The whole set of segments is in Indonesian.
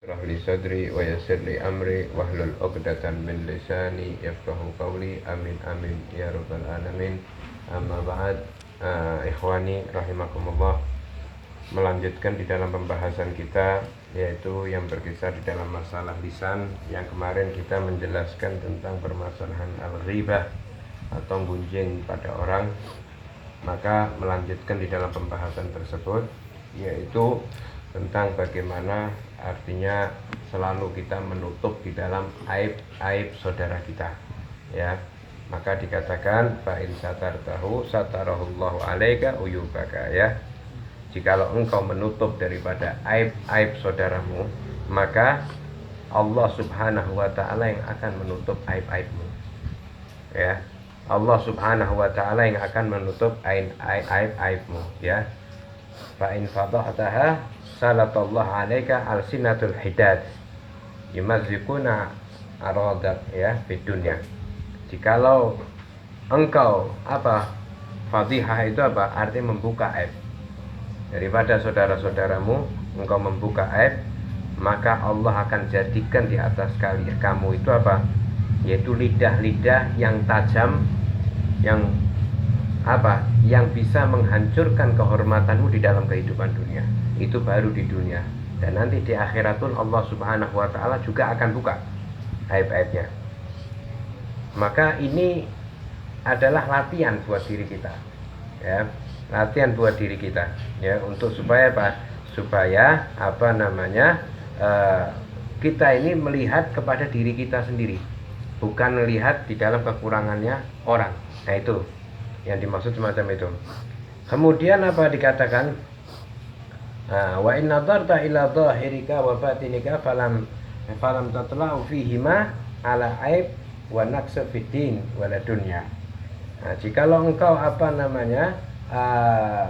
Shrah li sadri wa yassir li amri wahlul 'uqdatam min lisani yafqahu qawli. Amin amin ya rabbal alamin. Amma ba'd. Ikhwani rahimakumullah. Melanjutkan di dalam pembahasan kita, yaitu yang berkisar di dalam masalah lisan. Yang kemarin kita menjelaskan tentang permasalahan al-ghibah atau gunjing pada orang. Maka melanjutkan di dalam pembahasan tersebut, yaitu tentang bagaimana artinya selalu kita menutup di dalam aib-aib saudara kita, ya. Maka dikatakan fa in satartahu satarahullahu alaika uyubaka, ya. Jikalau engkau menutup daripada aib-aib saudaramu, maka Allah Subhanahu wa taala yang akan menutup aib-aibmu, ya. Allah Subhanahu wa taala yang akan menutup aib-aibmu, ya. Fa in fadahtaha salatallahu alaika alsinatul hidad yumazzikuna aradak, ya, di dunia. Jikalau engkau fadihah itu artinya membuka aib daripada saudara-saudaramu, engkau membuka aib, maka Allah akan jadikan di atas kamu itu yaitu lidah-lidah yang tajam, yang bisa menghancurkan kehormatanmu di dalam kehidupan dunia. Itu baru di dunia. Dan nanti di akhirat pun Allah Subhanahu wa taala juga akan buka aib-aibnya. Maka ini adalah latihan buat diri kita, ya. Latihan buat diri kita, ya, untuk supaya kita ini melihat kepada diri kita sendiri, bukan melihat di dalam kekurangannya orang. Nah, itu yang dimaksud semacam itu. Kemudian dikatakan wa in nadarta ila dhahirika wa batinika falam tatla'u fihima ala aib wa naqsa fid din wala dunya. Nah, jikalau engkau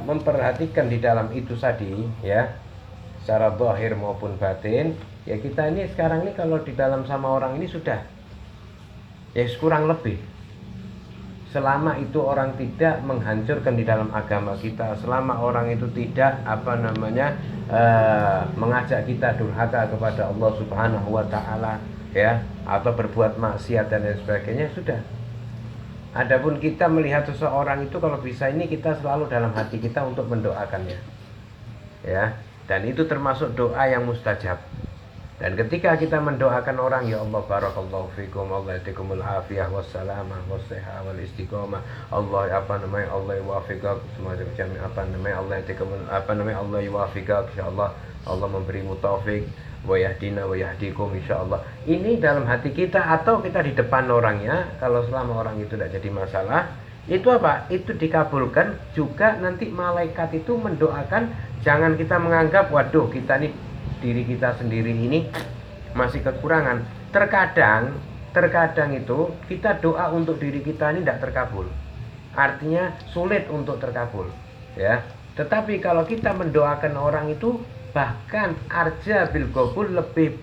memperhatikan di dalam itu tadi, ya, secara zahir maupun batin, ya, kita ini sekarang ini kalau di dalam sama orang ini sudah, ya, kurang lebih, selama itu orang tidak menghancurkan di dalam agama kita, selama orang itu tidak mengajak kita durhaka kepada Allah Subhanahu wa taala, ya, atau berbuat maksiat dan lain sebagainya, sudah. Adapun kita melihat seseorang itu, kalau bisa ini kita selalu dalam hati kita untuk mendoakannya, ya, dan itu termasuk doa yang mustajab. Dan ketika kita mendoakan orang, ya Allah barakallahu fikum, Allah yatikumul afiyah wassalamah wassihah wal istiqomah, Allah Allah yuwafiqak, semacam Allah yatikumul Allah yuwafiqak, insyaallah Allah memberimu taufik, wa yahdina wa yahdikum, insyaallah. Ini dalam hati kita atau kita di depan orangnya. Kalau selama orang itu tidak jadi masalah, itu itu dikabulkan juga. Nanti malaikat itu mendoakan. Jangan kita menganggap waduh kita nih, diri kita sendiri ini masih kekurangan. Terkadang itu kita doa untuk diri kita ini tidak terkabul, artinya sulit untuk terkabul, ya. Tetapi kalau kita mendoakan orang itu, bahkan arja bil qabul, lebih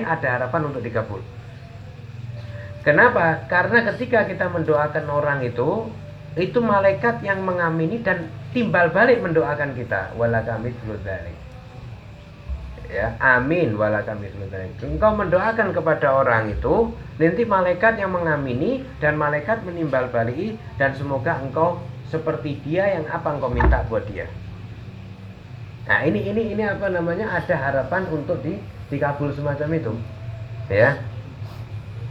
ada harapan untuk dikabul. Kenapa? Karena ketika kita mendoakan orang itu malaikat yang mengamini dan timbal balik mendoakan kita, walaka mithlu dzalik, ya, amin, walaka mithlu dzalik. Engkau mendoakan kepada orang itu, nanti malaikat yang mengamini dan malaikat menimbal balik, dan semoga engkau seperti dia yang engkau minta buat dia. Nah, ini ada harapan untuk dikabul semacam itu, ya.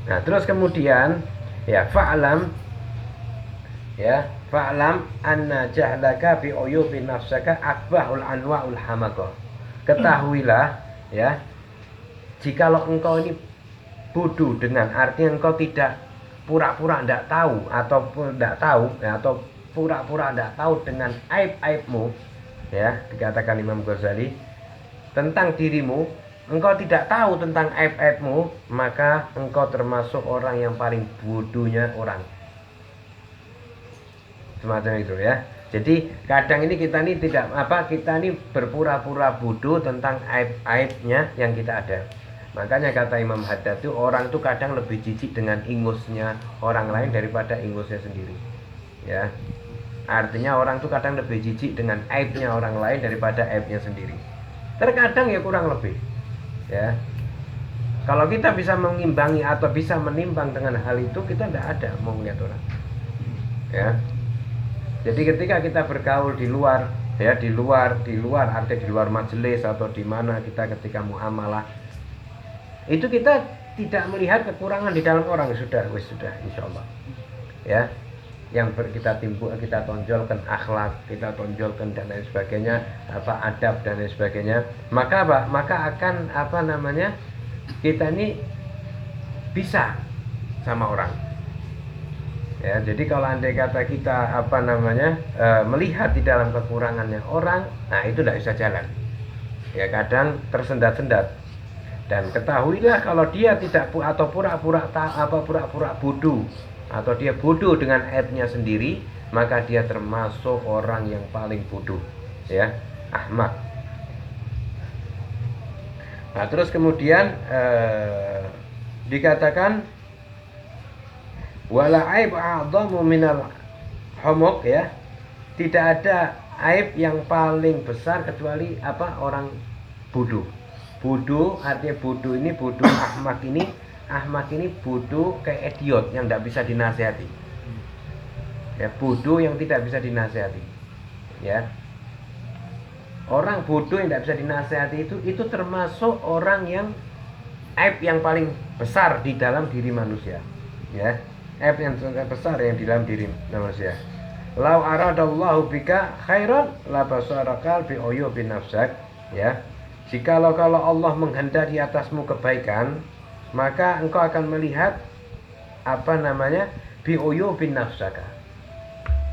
Nah, terus kemudian, ya, fa'lam anna jahlaka bi uyubi nafsaka akbahul anwa'ul hamaqah. Ketahuilah, ya, jikalau engkau ini bodoh, dengan arti engkau tidak pura-pura tidak tahu ataupun tidak tahu, ya, atau pura-pura tidak tahu dengan aib-aibmu, ya, dikatakan Imam Ghazali tentang dirimu, engkau tidak tahu tentang aib-aibmu, maka engkau termasuk orang yang paling bodohnya orang. Semacam itu, ya. Jadi kadang ini kita ini berpura-pura bodoh tentang aib-aibnya yang kita ada. Makanya kata Imam Haddad itu, orang itu kadang lebih jijik dengan ingusnya orang lain daripada ingusnya sendiri, ya. Artinya orang itu kadang lebih jijik dengan aibnya orang lain daripada aibnya sendiri. Terkadang ya kurang lebih. Ya. Kalau kita bisa mengimbangi atau bisa menimbang dengan hal itu, kita tidak ada mau melihat orang. Ya. Jadi ketika kita bergaul di luar, ya di luar artinya di luar majelis atau di mana kita ketika muamalah, itu kita tidak melihat kekurangan di dalam orang, sudah insyaallah. Ya. Yang kita tonjolkan akhlak, kita tonjolkan dan lain sebagainya, adab dan lain sebagainya, maka akan kita ini bisa sama orang. Ya, jadi kalau andai kata kita melihat di dalam kekurangannya orang, nah itu tidak bisa jalan. Ya, kadang tersendat-sendat. Dan ketahuilah kalau dia tidak atau pura-pura bodoh, atau dia bodoh dengan aibnya sendiri, maka dia termasuk orang yang paling bodoh, ya, ahmak. Nah, terus kemudian dikatakan wala aib a'dhamu minal humuk, ya, tidak ada aib yang paling besar kecuali orang bodoh. Bodoh artinya bodoh ini ahmak ini bodoh kayak idiot yang tidak bisa dinasihati. Ya, bodoh yang tidak bisa dinasihati. Ya. Orang bodoh yang tidak bisa dinasihati itu termasuk orang yang aib yang paling besar di dalam diri manusia. Ya. Aib yang sangat besar yang di dalam diri manusia. Lau aradallahu bika khairan la basarakal bi uyubin nafsak. Ya. Jikalau Allah menghendaki atasmu kebaikan, maka engkau akan melihat bi uyubin nafsaka.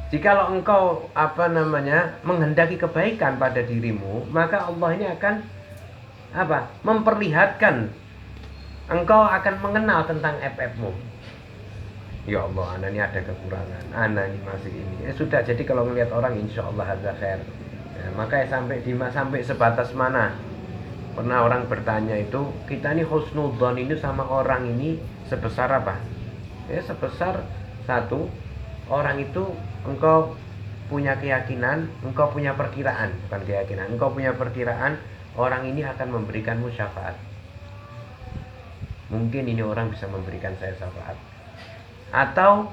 Jikalau engkau menghendaki kebaikan pada dirimu, maka Allah ini akan memperlihatkan, engkau akan mengenal tentang aib-aibmu. Ya Allah, ana ini ada kekurangan, ana ini masih ini. Sudah, jadi kalau melihat orang insyaallah hadza khair. Ya, maka sampai sebatas mana? Pernah orang bertanya itu, kita ini husnudzon ini sama orang ini sebesar apa? Ya, sebesar satu, orang itu engkau punya keyakinan, engkau punya perkiraan, bukan keyakinan, engkau punya perkiraan orang ini akan memberikanmu syafaat. Mungkin ini orang bisa memberikan saya syafaat. Atau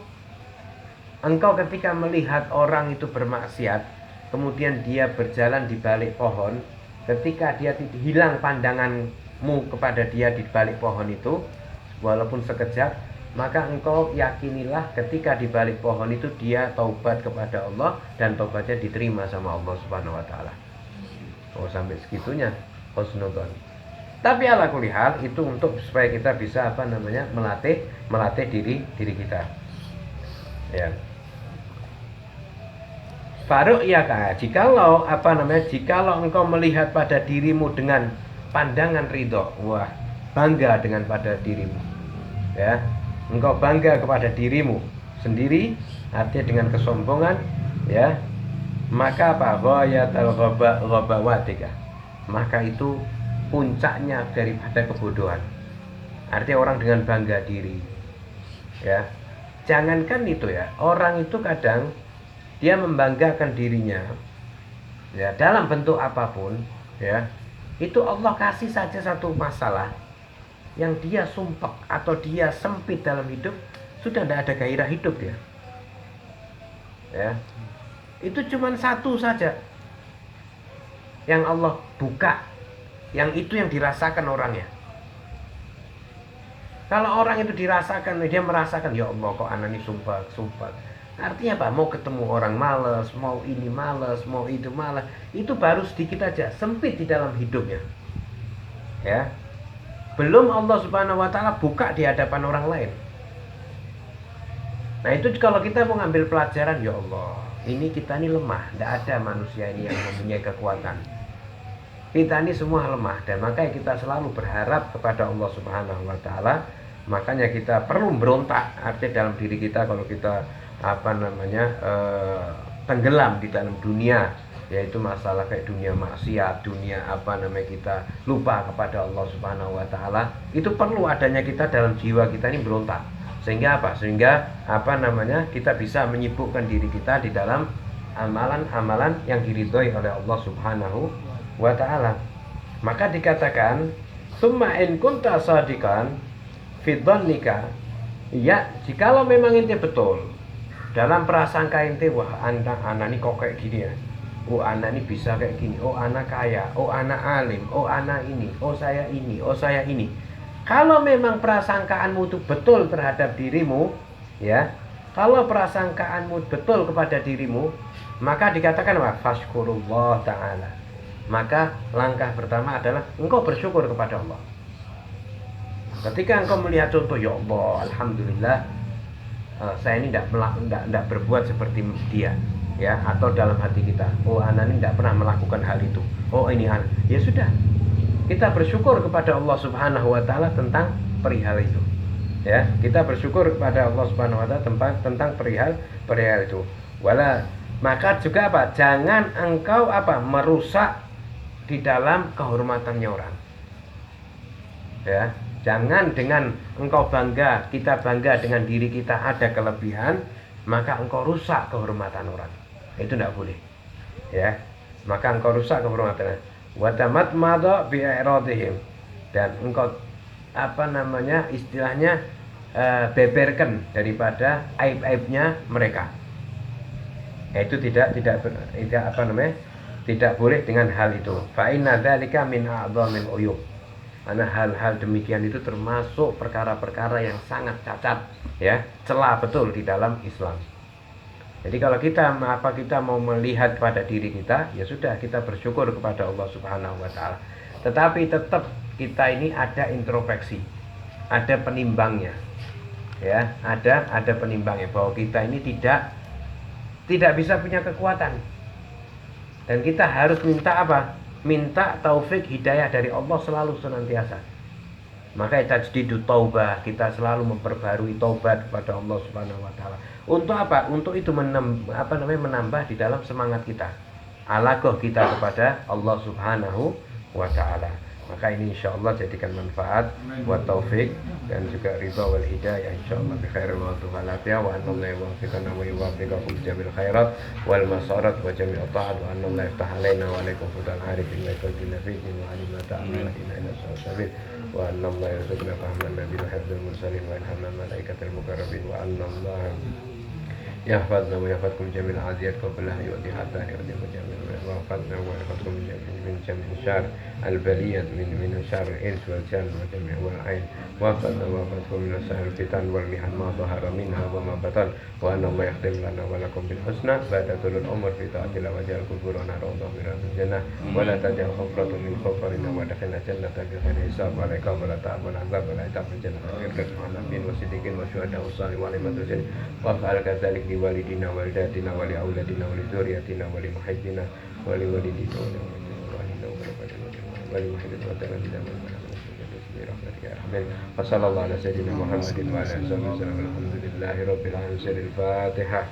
engkau ketika melihat orang itu bermaksiat, kemudian dia berjalan di balik pohon, ketika dia hilang pandanganmu kepada dia di balik pohon itu, walaupun sekejap, maka engkau yakinilah ketika di balik pohon itu dia taubat kepada Allah dan taubatnya diterima sama Allah Subhanahu wa taala. Oh, sampai segitunya husnudzon. Tapi ala kulli hal itu untuk supaya kita bisa melatih diri kita. Ya. Faru'yaka, jikalau engkau melihat pada dirimu dengan pandangan ridho, wah, bangga dengan pada dirimu. Ya. Engkau bangga kepada dirimu sendiri, artinya dengan kesombongan, ya. Maka ghayatul ghabawatika. Maka itu puncaknya daripada kebodohan. Artinya orang dengan bangga diri. Ya. Jangankan itu, ya. Orang itu kadang dia membanggakan dirinya, ya, dalam bentuk apapun, ya. Itu Allah kasih saja satu masalah yang dia sumpek atau dia sempit dalam hidup, sudah tidak ada gairah hidup dia. Ya. Itu cuma satu saja yang Allah buka, yang itu yang dirasakan orangnya. Kalau orang itu dirasakan, dia merasakan, ya Allah kok anak ini sumpah. Artinya apa? Mau ketemu orang malas, mau ini malas, mau itu malas. Itu baru sedikit aja, sempit di dalam hidupnya. Ya. Belum Allah Subhanahu wa taala buka di hadapan orang lain. Nah, itu kalau kita mau ngambil pelajaran, ya Allah, ini kita ini lemah, tidak ada manusia ini yang mempunyai kekuatan. Kita ini semua lemah, dan makanya kita selalu berharap kepada Allah Subhanahu wa taala. Makanya kita perlu berontak, artinya dalam diri kita kalau kita tenggelam di dalam dunia, yaitu masalah kayak dunia maksiat, dunia kita lupa kepada Allah Subhanahu wa taala. Itu perlu adanya kita dalam jiwa kita ini berontak. Sehingga kita bisa menyibukkan diri kita di dalam amalan-amalan yang diridhoi oleh Allah Subhanahu wa taala. Maka dikatakan Summa in kunta shadiqan fi dhannika, ya jikalau memang ente betul dalam prasangka ente, wah anak ini kok kayak gini ya, oh anak ini bisa kayak gini, oh anak kaya, oh anak alim, oh anak ini, oh saya ini, oh saya ini. Kalau memang prasangkaanmu itu betul terhadap dirimu, ya, kalau prasangkaanmu betul kepada dirimu, maka dikatakan apa? Fashkurullah ta'ala. Maka langkah pertama adalah engkau bersyukur kepada Allah. Ketika engkau melihat contoh, ya Allah, alhamdulillah, saya ini tidak berbuat seperti dia, ya, atau dalam hati kita, oh anak ini tidak pernah melakukan hal itu, oh ini anak, ya sudah, kita bersyukur kepada Allah Subhanahu wa taala tentang perihal itu, ya, kita bersyukur kepada Allah Subhanahu wa taala tentang perihal itu. Maka juga apa? Jangan engkau merusak di dalam kehormatannya orang, ya. Jangan dengan engkau bangga, kita bangga dengan diri kita ada kelebihan, maka engkau rusak kehormatan orang. Itu tidak boleh, ya. Maka engkau rusak kehormatan. Wa tamatmada bi i'radihim, dan engkau istilahnya beberkan daripada aib-aibnya mereka. Itu tidak boleh dengan hal itu. Fa inna dzalika min a'dhamil uyub. Karena hal-hal demikian itu termasuk perkara-perkara yang sangat cacat, ya, celah betul di dalam Islam. Jadi kalau kita mau melihat pada diri kita, ya sudah, kita bersyukur kepada Allah Subhanahu wa taala. Tetapi tetap kita ini ada introspeksi, ada penimbangnya, ya, ada penimbangnya, bahwa kita ini tidak bisa punya kekuatan, dan kita harus minta taufik hidayah dari Allah selalu senantiasa. Maka tajdidu taubah, kita selalu memperbarui taubat kepada Allah Subhanahu wa taala. Untuk apa? Untuk itu menambah di dalam semangat kita, alaqah kita kepada Allah Subhanahu wa taala. Maka ini insyaallah jadikan manfaat wa taufik dan juga ridha wal hidayah insyaallah bi khairil walafiyah, wa anna Allah yuwaffiqana wa yuwaffiqakum jamil khairat wal masarat wa jami'at ta'at, wa anna Allah yaftah alaina wa alaikum fudal arifin wa qalbina fi din wa alima ta'amala inna sabil, wa anna Allah yarzuqna fahman nabil hifdzul mursalin wa ilhamna malaikatil muqarrabin, wa anna Allah يحفظنا ويحفظكم جميع العاديات قبلها يؤدي حتى يؤدي جميع ويحفظنا ويحفظكم من جميع شر البلية من شر الإنس والجن وجميع والعين، وحفظنا ويحفظكم من شر الفتن والمحن ما ظهر منها وما بطن، وأن الله يختم لنا ولكم بالحسنى بعد طول العمر في طاعة الله، وجعل قبورنا روضة من رياض الجنة، ولا تجعل حفرة من حفرنا، وادخلنا الجنة بغير حساب ولا عقاب ولا تعب ولا عذاب ولا عتاب في الجنة بغير مع النبيين والصديقين والشهداء والصالحين والأئمة الرسل، وافعل كذلك لوالدينا ووالداتنا ولأولادنا ولذريتنا ولمحبنا ولوالدينا وصلى الله على سيدنا محمد وعلى آله وصحبه وسلم. الحمد لله رب العالمين. الفاتحة.